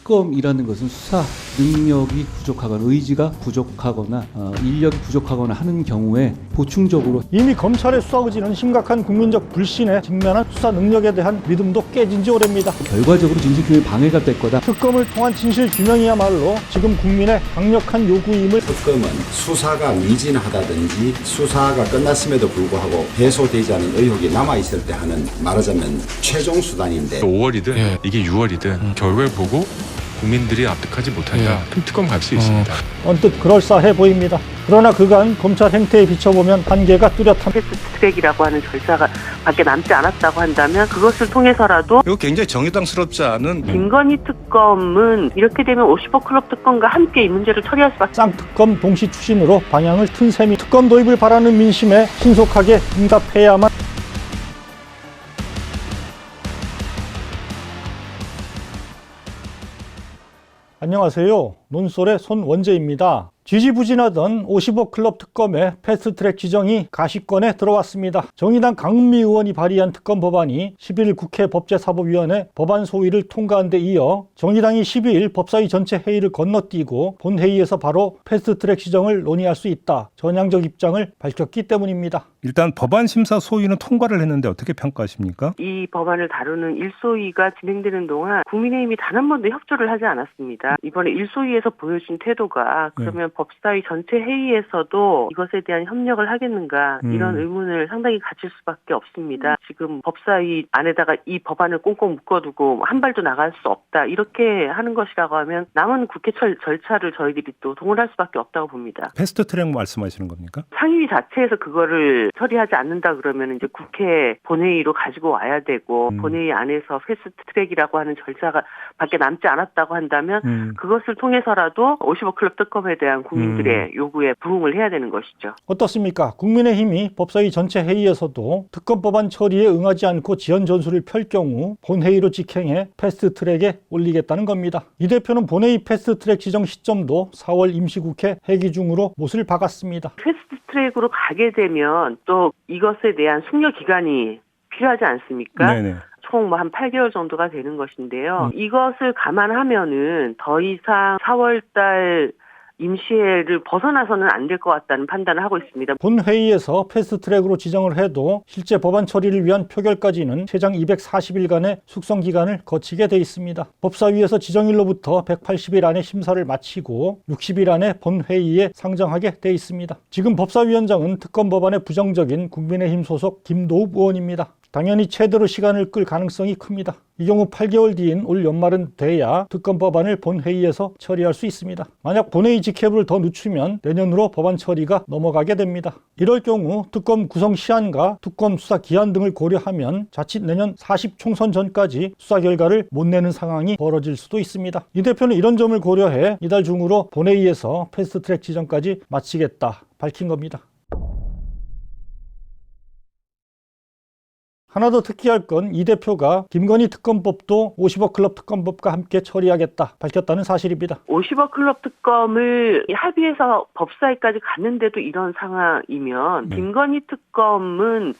특검이라는 것은 수사 능력이 부족하거나 의지가 부족하거나 인력이 부족하거나 하는 경우에 보충적으로 이미 검찰의 수사 의지는 심각한 국민적 불신에 직면한 수사 능력에 대한 믿음도 깨진 지 오래입니다. 결과적으로 진실규명에 방해가 될 거다. 특검을 통한 진실규명이야말로 지금 국민의 강력한 요구임을 특검은 수사가 미진하다든지 수사가 끝났음에도 불구하고 해소되지 않은 의혹이 남아있을 때 하는 말하자면 최종 수단인데 5월이든 이게 6월이든 결과를 보고 국민들이 납득하지 못한다. 그럼 특검 갈 수 있습니다. 언뜻 그럴싸해 보입니다. 그러나 그간 검찰 행태에 비춰보면 한계가 뚜렷합니다. 패스트트랙이라고 하는 절차가 밖에 남지 않았다고 한다면 그것을 통해서라도 이거 굉장히 정의당스럽지 않은 김건희 특검은 이렇게 되면 50억 클럽 특검과 함께 이 문제를 처리할 수밖에 쌍특검 동시 추진으로 방향을 튼 셈이 특검 도입을 바라는 민심에 신속하게 응답해야만 안녕하세요. 논설의 손원재입니다. 지지부진하던 50억 클럽 특검의 패스트트랙 지정이 가시권에 들어왔습니다. 정의당 강은미 의원이 발의한 특검 법안이 11일 국회 법제사법위원회 법안 소위를 통과한 데 이어 정의당이 12일 법사위 전체 회의를 건너뛰고 본회의에서 바로 패스트트랙 지정을 논의할 수 있다. 전향적 입장을 밝혔기 때문입니다. 일단 법안 심사 소위는 통과를 했는데 어떻게 평가하십니까? 이 법안을 다루는 일소위가 진행되는 동안 국민의힘이 단 한 번도 협조를 하지 않았습니다. 이번에 일소위에서 보여준 태도가 그러면 법사위 전체 회의에서도 이것에 대한 협력을 하겠는가 이런 의문을 상당히 가질 수밖에 없습니다. 지금 법사위 안에다가 이 법안을 꽁꽁 묶어두고 한 발도 나갈 수 없다 이렇게 하는 것이라고 하면 남은 국회 절차를 저희들이 또 동원할 수밖에 없다고 봅니다. 패스트트랙 말씀하시는 겁니까? 상임위 자체에서 그거를 처리하지 않는다 그러면 이제 국회 본회의로 가지고 와야 되고 본회의 안에서 패스트트랙이라고 하는 절차가 밖에 남지 않았다고 한다면 그것을 통해서라도 50억 클럽 특검에 대한 국민들의 요구에 부응을 해야 되는 것이죠. 어떻습니까? 국민의힘이 법사위 전체 회의에서도 특검 법안 처리에 응하지 않고 지연 전술을 펼 경우 본회의로 직행해 패스트트랙에 올리겠다는 겁니다. 이 대표는 본회의 패스트트랙 지정 시점도 4월 임시국회 회기 중으로 못을 박았습니다. 패스트트랙으로 가게 되면 또 이것에 대한 숙려 기간이 필요하지 않습니까? 네네. 총 한 8개월 정도가 되는 것인데요. 이것을 감안하면은 더 이상 4월달 임시회를 벗어나서는 안 될 것 같다는 판단을 하고 있습니다. 본회의에서 패스트트랙으로 지정을 해도 실제 법안 처리를 위한 표결까지는 최장 240일간의 숙성 기간을 거치게 돼 있습니다. 법사위에서 지정일로부터 180일 안에 심사를 마치고 60일 안에 본회의에 상정하게 돼 있습니다. 지금 법사위원장은 특검 법안에 부정적인 국민의힘 소속 김도읍 의원입니다. 당연히 최대로 시간을 끌 가능성이 큽니다. 이 경우 8개월 뒤인 올 연말은 돼야 특검 법안을 본회의에서 처리할 수 있습니다. 만약 본회의 직회부를 더 늦추면 내년으로 법안 처리가 넘어가게 됩니다. 이럴 경우 특검 구성 시한과 특검 수사 기한 등을 고려하면 자칫 내년 40 총선 전까지 수사 결과를 못 내는 상황이 벌어질 수도 있습니다. 이 대표는 이런 점을 고려해 이달 중으로 본회의에서 패스트트랙 지정까지 마치겠다 밝힌 겁니다. 하나 더 특이할 건 이 대표가 김건희 특검법도 50억 클럽 특검법과 함께 처리하겠다 밝혔다는 사실입니다. 50억 클럽 특검을 합의해서 법사위까지 갔는데도 이런 상황이면 김건희 특검은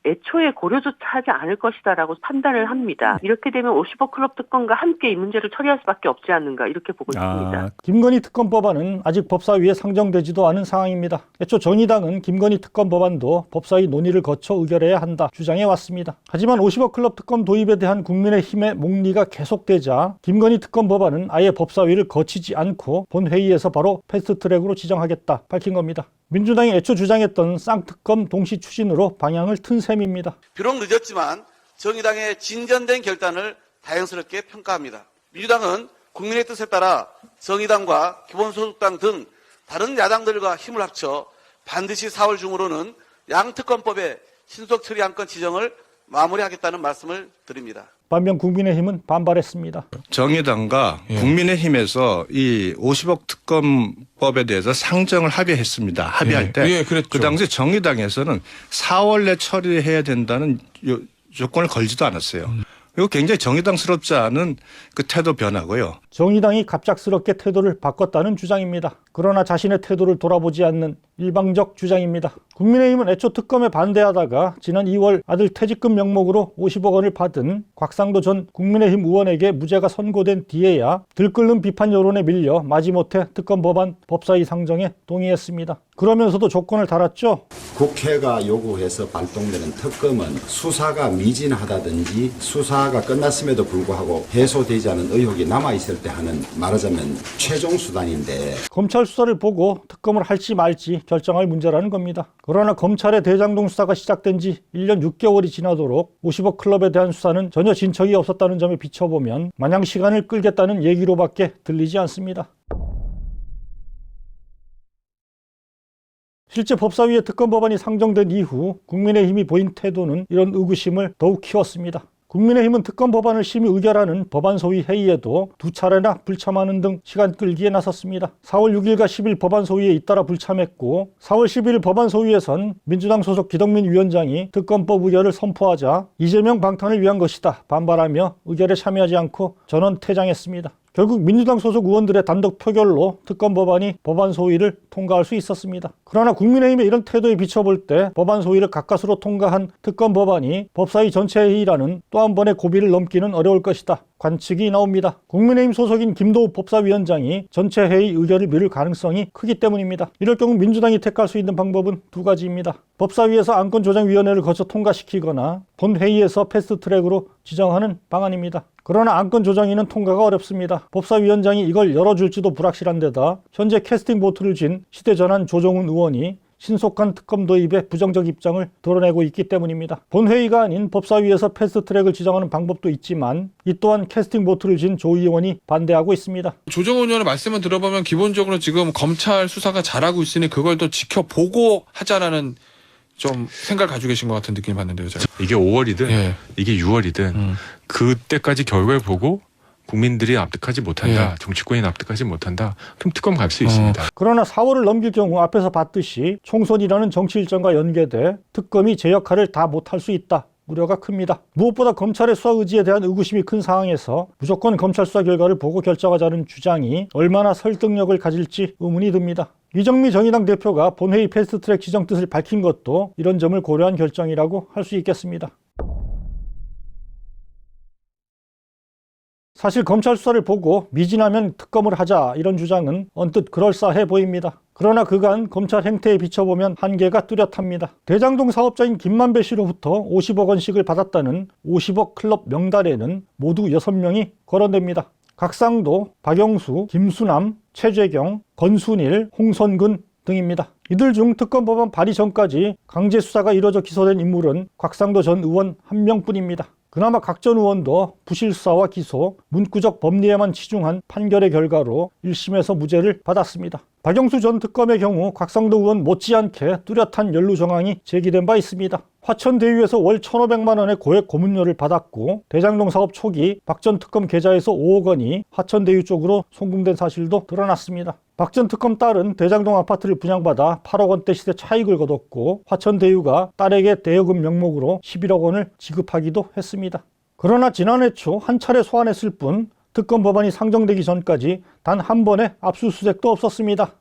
애초에 고려조차 하지 않을 것이다라고 판단을 합니다. 이렇게 되면 50억 클럽 특검과 함께 이 문제를 처리할 수밖에 없지 않는가 이렇게 보고 있습니다. 김건희 특검 법안은 아직 법사위에 상정되지도 않은 상황입니다. 애초 정의당은 김건희 특검 법안도 법사위 논의를 거쳐 의결해야 한다 주장해 왔습니다. 하지만 50억 클럽 특검 도입에 대한 국민의힘의 목리가 계속되자 김건희 특검 법안은 아예 법사위를 거치지 않고 본회의에서 바로 패스트트랙으로 지정하겠다 밝힌 겁니다. 민주당이 애초 주장했던 쌍특검 동시 추진으로 방향을 튼 셈입니다. 비록 늦었지만 정의당의 진전된 결단을 다행스럽게 평가합니다. 민주당은 국민의 뜻에 따라 정의당과 기본소득당 등 다른 야당들과 힘을 합쳐 반드시 4월 중으로는 양특검법의 신속 처리 안건 지정을 마무리하겠다는 말씀을 드립니다. 반면 국민의힘은 반발했습니다. 정의당과 국민의힘에서 이 50억 특검법에 대해서 상정을 합의했습니다. 합의할 때 그 당시 정의당에서는 4월 내 처리해야 된다는 조건을 걸지도 않았어요. 이거 굉장히 정의당스럽지 않은 그 태도 변화고요. 정의당이 갑작스럽게 태도를 바꿨다는 주장입니다. 그러나 자신의 태도를 돌아보지 않는 일방적 주장입니다. 국민의힘은 애초 특검에 반대하다가 지난 2월 아들 퇴직금 명목으로 50억 원을 받은 곽상도 전 국민의힘 의원에게 무죄가 선고된 뒤에야 들끓는 비판 여론에 밀려 마지못해 특검 법안 법사위 상정에 동의했습니다. 그러면서도 조건을 달았죠. 국회가 요구해서 발동되는 특검은 수사가 미진하다든지 수사가 끝났음에도 불구하고 해소되지 않은 의혹이 남아있을 때 하는 말하자면 최종 수단인데 검찰 수사를 보고 특검을 할지 말지 결정할 문제라는 겁니다. 그러나 검찰의 대장동 수사가 시작된 지 1년 6개월이 지나도록 50억 클럽에 대한 수사는 전혀 진척이 없었다는 점에 비춰보면 마냥 시간을 끌겠다는 얘기로밖에 들리지 않습니다. 실제 법사위에 특검 법안이 상정된 이후 국민의힘이 보인 태도는 이런 의구심을 더욱 키웠습니다. 국민의힘은 특검 법안을 심의 의결하는 법안 소위 회의에도 2차례나 불참하는 등 시간 끌기에 나섰습니다. 4월 6일과 10일 법안 소위에 잇따라 불참했고 4월 11일 법안 소위에선 민주당 소속 기덕민 위원장이 특검법 의결을 선포하자 이재명 방탄을 위한 것이다 반발하며 의결에 참여하지 않고 전원 퇴장했습니다. 결국 민주당 소속 의원들의 단독 표결로 특검 법안이 법안 소위를 통과할 수 있었습니다. 그러나 국민의힘의 이런 태도에 비춰볼 때 법안 소위를 가까스로 통과한 특검 법안이 법사위 전체 회의라는 또 한 번의 고비를 넘기는 어려울 것이다. 관측이 나옵니다. 국민의힘 소속인 김도우 법사위원장이 전체 회의 의결을 미룰 가능성이 크기 때문입니다. 이럴 경우 민주당이 택할 수 있는 방법은 두 가지입니다. 법사위에서 안건조정위원회를 거쳐 통과시키거나 본회의에서 패스트트랙으로 지정하는 방안입니다. 그러나 안건조정위는 통과가 어렵습니다. 법사위원장이 이걸 열어줄지도 불확실한 데다 현재 캐스팅 보트를 쥔 시대전환 조정훈 의원이 신속한 특검 도입에 부정적 입장을 드러내고 있기 때문입니다. 본회의가 아닌 법사위에서 패스트트랙을 지정하는 방법도 있지만 이 또한 캐스팅 보트를 진 조 의원이 반대하고 있습니다. 조정훈 의원의 말씀을 들어보면 기본적으로 지금 검찰 수사가 잘하고 있으니 그걸 더 지켜보고 하자라는 좀 생각을 가지고 계신 것 같은 느낌이 받는데요. 제가. 이게 5월이든 이게 6월이든 그때까지 결과를 보고 국민들이 납득하지 못한다. 정치권이 납득하지 못한다. 그럼 특검 갈 수 있습니다. 그러나 4월을 넘길 경우 앞에서 봤듯이 총선이라는 정치 일정과 연계돼 특검이 제 역할을 다 못할 수 있다. 우려가 큽니다. 무엇보다 검찰의 수사 의지에 대한 의구심이 큰 상황에서 무조건 검찰 수사 결과를 보고 결정하자는 주장이 얼마나 설득력을 가질지 의문이 듭니다. 이정미 정의당 대표가 본회의 패스트트랙 지정 뜻을 밝힌 것도 이런 점을 고려한 결정이라고 할 수 있겠습니다. 사실 검찰 수사를 보고 미진하면 특검을 하자 이런 주장은 언뜻 그럴싸해 보입니다. 그러나 그간 검찰 행태에 비춰보면 한계가 뚜렷합니다. 대장동 사업자인 김만배 씨로부터 50억 원씩을 받았다는 50억 클럽 명단에는 모두 6명이 거론됩니다. 각상도, 박영수, 김수남, 최재경, 권순일, 홍선근 등입니다. 이들 중 특검 법안 발의 전까지 강제 수사가 이뤄져 기소된 인물은 곽상도 전 의원 1명뿐입니다. 그나마 각 전 의원도 부실 수사와 기소, 문구적 법리에만 치중한 판결의 결과로 1심에서 무죄를 받았습니다. 박영수 전 특검의 경우 곽상도 의원 못지않게 뚜렷한 연루 정황이 제기된 바 있습니다. 화천대유에서 월 1,500만 원의 고액 고문료를 받았고 대장동 사업 초기 박 전 특검 계좌에서 5억 원이 화천대유 쪽으로 송금된 사실도 드러났습니다. 박 전 특검 딸은 대장동 아파트를 분양받아 8억 원대 시세 차익을 거뒀고 화천대유가 딸에게 대여금 명목으로 11억 원을 지급하기도 했습니다. 그러나 지난해 초 한 차례 소환했을 뿐 특검 법안이 상정되기 전까지 단 한 번의 압수수색도 없었습니다.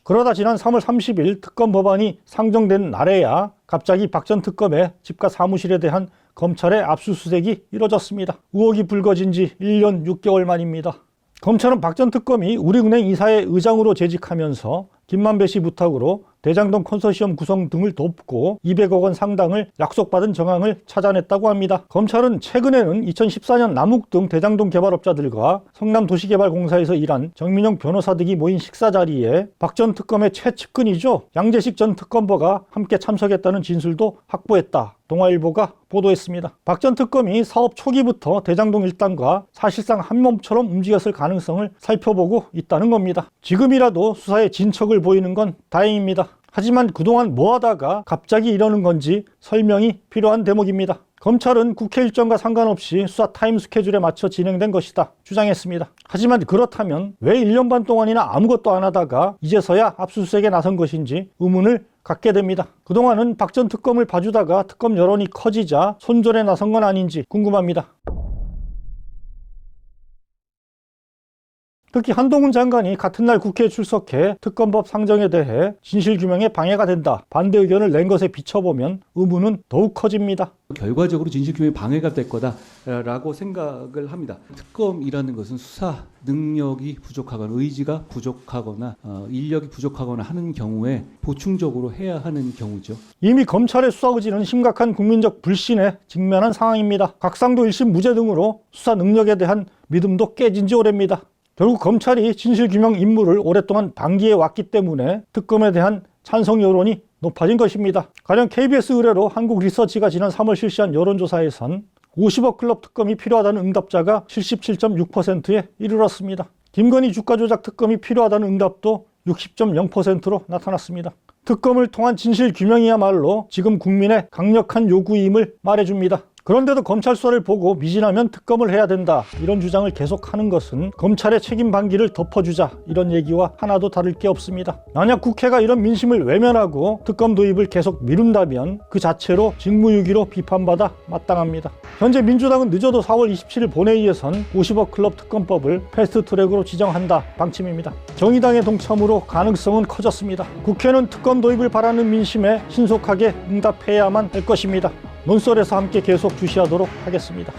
그러다 지난 3월 30일 특검 법안이 상정된 날에야 갑자기 박 전 특검의 집과 사무실에 대한 검찰의 압수수색이 이뤄졌습니다. 의혹이 불거진 지 1년 6개월 만입니다. 검찰은 박 전 특검이 우리은행 이사회 의장으로 재직하면서 김만배 씨 부탁으로 대장동 컨소시엄 구성 등을 돕고 200억 원 상당을 약속받은 정황을 찾아냈다고 합니다. 검찰은 최근에는 2014년 남욱 등 대장동 개발업자들과 성남도시개발공사에서 일한 정민용 변호사 등이 모인 식사 자리에 박 전 특검의 최측근이죠. 양재식 전 특검보가 함께 참석했다는 진술도 확보했다. 동아일보가 보도했습니다. 박 전 특검이 사업 초기부터 대장동 일당과 사실상 한 몸처럼 움직였을 가능성을 살펴보고 있다는 겁니다. 지금이라도 수사에 진척을 보이는 건 다행입니다. 하지만 그동안 뭐 하다가 갑자기 이러는 건지 설명이 필요한 대목입니다. 검찰은 국회 일정과 상관없이 수사 타임 스케줄에 맞춰 진행된 것이다 주장했습니다. 하지만 그렇다면 왜 1년 반 동안이나 아무것도 안 하다가 이제서야 압수수색에 나선 것인지 의문을 갖게 됩니다. 그동안은 박 전 특검을 봐주다가 특검 여론이 커지자 손절에 나선 건 아닌지 궁금합니다. 특히 한동훈 장관이 같은 날 국회에 출석해 특검법 상정에 대해 진실규명에 방해가 된다, 반대 의견을 낸 것에 비춰보면 의문은 더욱 커집니다. 결과적으로 진실규명에 방해가 될 거다라고 생각을 합니다. 특검이라는 것은 수사 능력이 부족하거나 의지가 부족하거나 인력이 부족하거나 하는 경우에 보충적으로 해야 하는 경우죠. 이미 검찰의 수사 의지는 심각한 국민적 불신에 직면한 상황입니다. 곽상도 1심 무죄 등으로 수사 능력에 대한 믿음도 깨진 지 오래입니다. 결국 검찰이 진실규명 임무를 오랫동안 방기해 왔기 때문에 특검에 대한 찬성 여론이 높아진 것입니다. 가령 KBS 의뢰로 한국리서치가 지난 3월 실시한 여론조사에선 50억 클럽 특검이 필요하다는 응답자가 77.6%에 이르렀습니다. 김건희 주가조작 특검이 필요하다는 응답도 60.0%로 나타났습니다. 특검을 통한 진실규명이야말로 지금 국민의 강력한 요구임을 말해줍니다. 그런데도 검찰 수사를 보고 미진하면 특검을 해야 된다, 이런 주장을 계속하는 것은 검찰의 책임 방기를 덮어주자, 이런 얘기와 하나도 다를 게 없습니다. 만약 국회가 이런 민심을 외면하고 특검 도입을 계속 미룬다면 그 자체로 직무유기로 비판받아 마땅합니다. 현재 민주당은 늦어도 4월 27일 본회의에선 50억 클럽 특검법을 패스트트랙으로 지정한다 방침입니다. 정의당의 동참으로 가능성은 커졌습니다. 국회는 특검 도입을 바라는 민심에 신속하게 응답해야만 할 것입니다. 논설에서 함께 계속 주시하도록 하겠습니다.